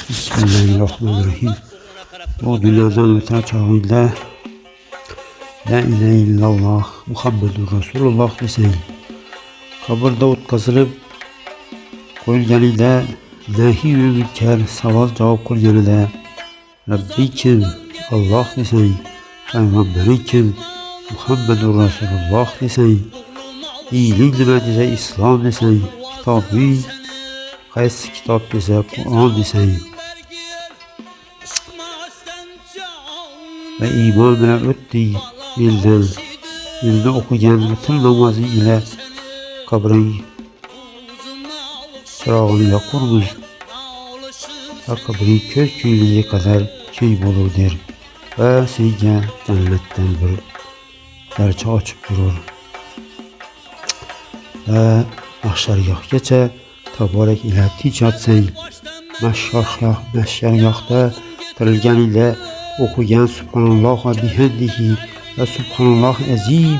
Bismillahirrahmanirrahim. Bu dünyadan öte çağında La ilahe illallah Muhammedur Resulullah deseyin, kabirde o'tkazilib qo'yilganida, nahiy va munkar savol javob qilganida Rabbiy kim? Alloh deseyin, payg'ambaring kim? Muhammedur Resulullah deseyin, dining nima desa islom deseyin, kitobing qaysi kitob desa Qur'on deseyin ve iman bilan o'tdi eldan, elda o'qigan bitim namozi ila qabring chirog'ini yoqurmiz va qabring ko'z ko'yliga qadar keng bo'lurdir va senga jannatdan bir darcha ochib turur va mahshargohgacha taborak ila tinch yotsang, mahshargohda tirilganingda o'qigan subhanalloh va bihamdihi va subhanalloh azim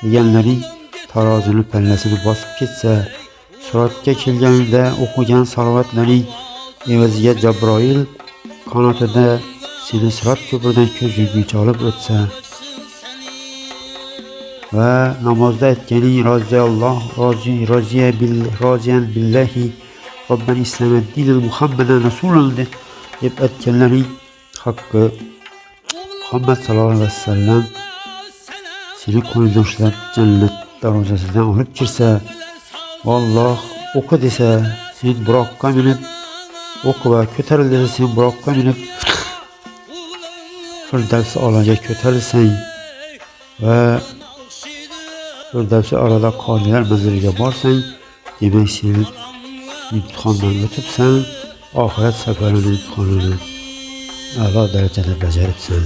deganlaring tarozini pallasini bosib ketsa, suratga kelganingda o'qigan salovatlaring evaziga Jabroil qanotida seni sirat ko'piridan ko'z yumguncha olib o'tsa va namozda aytganing roziyan billahi Robban islamet dinil Muhammeden Resulun deb aytganlaring haqqi Muhammad sallallohu alayhi vasallam seni qo'ldan ushlab jannat darvozasidan olib kirsa, Alloh o'qi desa sen buroqqa minib o'qi va ko'taril desa sen buroqqa minib Firdavs a'loga ko'tarilsang va Firdavs a'loda qolilar manziliga borsang, demak sen imtihondan o'tibsan, oxirat safarini imtihonini a'lo darajada bajaribsan.